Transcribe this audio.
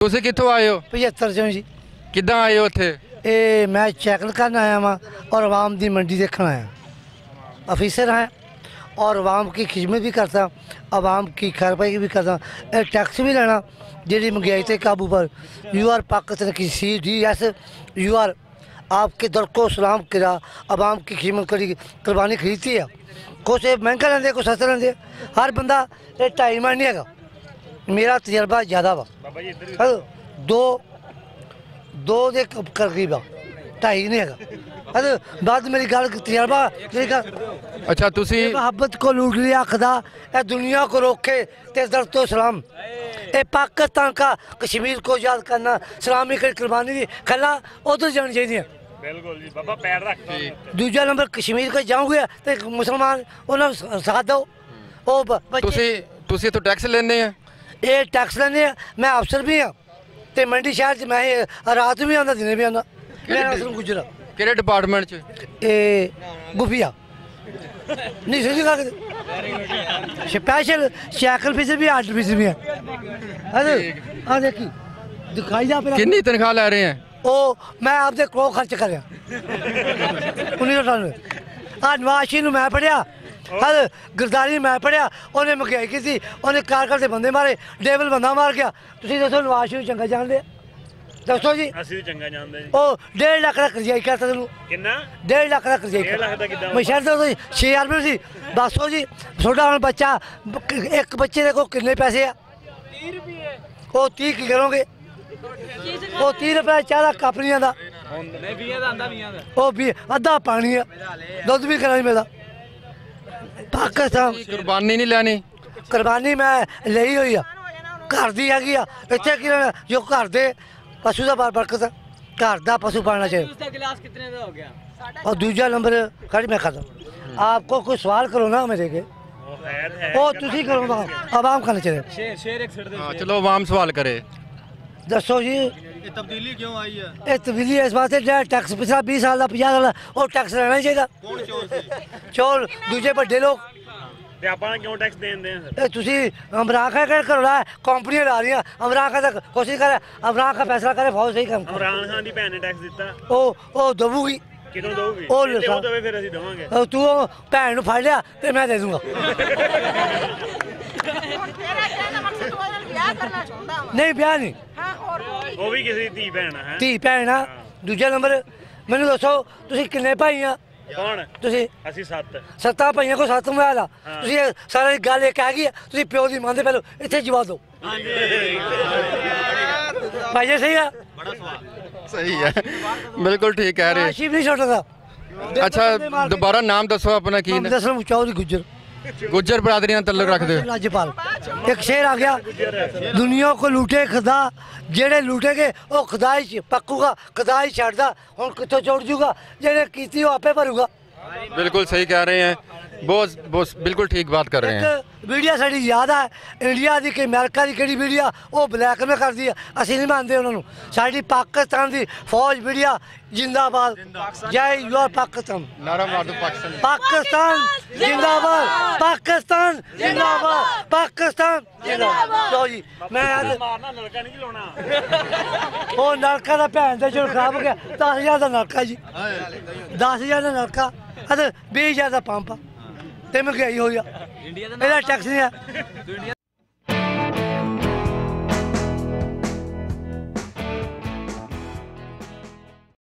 ਤੁਸੀਂ ਕਿੱਥੋਂ ਆਏ ਹੋ? 75 ਚੋਂ ਜੀ। ਕਿੱਦਾਂ ਆਏ ਹੋ ਇੱਥੇ? ये मैं चेक करने आया वहाँ और आवाम की मंडी देखना आया। ऑफिसर हैं और आवाम की खिदमत भी करता, आवाम की खैरपाई भी करता, टैक्स भी लेना जी महंगाई से काबू पर। यू आर पाकिस्तान की CDS यू आर आपके दर को सलाम करा, आवाम की खिदमत करी कुर्बानी खरीदती है। कुछ महंगा लेंदे कुछ सस्ता लेंदे, हर बंदा 2.5 मन नहीं है। मेरा तजर्बा ज़्यादा वा, दो के करीब आ, 2.5 नहीं है। बाद मेरी गल तजर्बा अच्छा तुसी मोहब्बत को लूट लिया खुदा, ए दुनिया को रोके ते दर तो सलाम। ए पाकिस्तान का कश्मीर को याद करना, सलामी कर कुर्बानी दी खला उधर जानी चाहिए। बिल्कुल जी बाबा पैर रखता। दूजा नंबर कश्मीर को जाओगे तो मुसलमान उन्हें साथ दो। तुसी तो टैक्स लेने हैं? ये टैक्स लेने हैं, मैं अफसर भी हाँ तो मंडी शहर च मैं रात भी आंदा दिन भी आंदा। मेरा असलम गुजरा किहड़े डिपार्टमेंट च? ए गुफिया नहीं समझी गल, स्पेशल साइकिल फीस भी 8 फीस भी है। हाँ देखी दिखाई जा कितनी तनख्वाह ले रहे हैं? ओ मैं आपके को खर्च कर 1998 नवाशी मैं पढ़िया, हल गिरदारी मैं पढ़िया, उन्हें महंगाई की थी, उन्हें कारकर से बंदे मारे, डेबल बंदा मार गया। तुम दसो नवाशी चंगा जानते? दसो जी। ਅਸੀਂ ਚੰਗਾ ਜਾਣਦੇ ਜੀ। ਉਹ 1.5 ਲੱਖ ਦਾ ਕਰਜ਼ਾ ਹੀ ਕਰਤਾ ਤੈਨੂੰ। ਕਿੰਨਾ? 1.5 ਲੱਖ ਦਾ ਕਰਜ਼ਾ ਹੀ। 1.5 ਲੱਖ ਦਾ ਕਿੱਦਾਂ? ਮੈਂ ਸ਼ਹਿਰ ਤੋਂ 6000 ਰੁਪਏ ਸੀ। ਦੱਸੋ ਜੀ ਤੁਹਾਡਾ ਹੁਣ ਬੱਚਾ ਇੱਕ ਬੱਚੇ ਦੇ ਕੋਲ ਕਿੰਨੇ ਪੈਸੇ ਆ? 30 ਰੁਪਏ। ਉਹ 30 ਕੀ ਕਰੋਗੇ? ਉਹ 30 ਰੁਪਏ ਚਾਹ ਦਾ ਕੱਪ ਨਹੀਂ ਆਂਦਾ। ਨਹੀਂ 20 ਦਾ ਆਂਦਾ 20 ਦਾ। ਉਹ ਵੀ ਅੱਧਾ ਪਾਣੀ ਆ, ਦੁੱਧ ਵੀ ਕਰਾਂ ਨਹੀਂ ਮਿਲਦਾ। ਪਾਕਿਸਤਾਨ ਕੁਰਬਾਨੀ ਨਹੀਂ ਲੈਣੀ? ਕੁਰਬਾਨੀ ਮੈਂ ਲਈ ਹੋਈ ਆ, ਘਰ ਦੀ ਹੈਗੀ ਆ। ਇੱਥੇ ਕੀ ਜੋ ਘਰ ਦੇ पशु का बरकत, घर का पशु पालना चाहिए। उसका गिलास कितने का हो गया? और दूसरा नंबर खड़ी मैं खाता हूँ। आपको कोई सवाल करो ना मेरे के, वो तुसी करो ना, आवाम करना चाहिए। शेर एक छड़ दे। हाँ चलो आवाम सवाल करे। दसो जी ये तब्दीली क्यों आई है? ये तब्दीली इस बात से टैक्स पिछला 20 साल का 50 साल वो टैक्स लेना ही चाहिए। कौन चोर से? चोर दूजे बड़े लोग। ਤੇ ਆਪਾਂ ਕਿਉਂ ਟੈਕਸ ਦੇਂਦੇ ਆ ਸਰ? तुसी अमरान खान कर करो ना, कंपनियां ला रही हैं। अमरान खान तक कोशिश करे, अमरान खान फैसला करे, फौज सही काम करे। ਇਮਰਾਨ ਖਾਨ ਦੀ ਭੈਣ ਨੇ ਟੈਕਸ ਦਿੱਤਾ, ਉਹ ਦਵੂਗੀ। ਕਿਦੋਂ ਦਊਗੀ? ਉਹ ਜੇ ਉਹ ਦੇਵੇ ਫਿਰ ਅਸੀਂ ਦਵਾਂਗੇ। ਤੂੰ ਭੈਣ ਨੂੰ ਫੜ ਲਿਆ ਤੇ ਮੈਂ ਦੇ ਦੂੰਗਾ। नहीं ब्याह नहीं, ਉਹ ਵੀ ਕਿਸੇ ਦੀ ਧੀ ਭੈਣ ਹੈ। ਧੀ ਭੈਣ ਆ। ਦੂਜਾ ਨੰਬਰ ਮੈਨੂੰ ਦੱਸੋ ਤੁਸੀਂ ਕਿੰਨੇ ਭਾਈ ਆ? ਕੌਣ? ਤੁਸੀਂ ਅਸੀਂ 7। 7 ਭਾਈਆਂ ਕੋ 7 ਮੋਬਾਈਲ ਆ। ਤੁਸੀਂ ਸਾਰੀ ਗੱਲ ਇੱਕ ਆ ਗਈ ਆ, ਤੁਸੀਂ ਪਿਓ ਦੀ ਮੰਨਦੇ ਪਹਿਲਾਂ ਇੱਥੇ ਜਵਾਬ ਦਿਓ। ਭਾਈ ਸਹੀ ਆ? सही है, बिल्कुल ठीक कह रहे ਆਸ਼ੀਫ ਨਹੀਂ ਛੋਟਦਾ। हैं। अच्छा दोबारा नाम दसो अपना की? ਦਸਮ ਚੌਧਰੀ गुज्जर गुज्जर बरादरी नाल तल्लुक रखते हो? राज्यपाल। एक शेर आ गया, दुनिया को लूटे खुदा, जेड़े लूटेगे वो खुदा ही पक्कूगा, खुदा ही छड़दा। हुण कित्थों छोड़ जूगा, जेड़े कीती वो आपे भरूगा। बिल्कुल सही कह रहे हैं, बहुत बहुत बिल्कुल ठीक बात कर रहे हैं। मीडिया साड़ी याद है, इंडिया की कि अमेरिका की किहड़ी मीडिया वो ब्लैक में करती है, असीं नहीं मानते उन्होंने। साड़ी पाकिस्तान की फौज मीडिया जिंदाबाद, जय यू आर पाकिस्तान। नारा मार दो पाकिस्तान। पाकिस्तान जिंदाबाद, पाकिस्तान जिंदाबाद, पाकिस्तान जिंदाबाद। लो जी मैं ਮਾਰਨਾ ਨਲਕਾ ਨਹੀਂ ਚਲਾਉਣਾ। वो नलका का भैन से जो खराब हो गया। 10,000 का नलका जी, 10,000 का नलका, 20,000 का पंप ते महंगाई हो गया। इंडिया ਇਹਦਾ ਟੈਕਸ ਨਹੀਂ ਆ।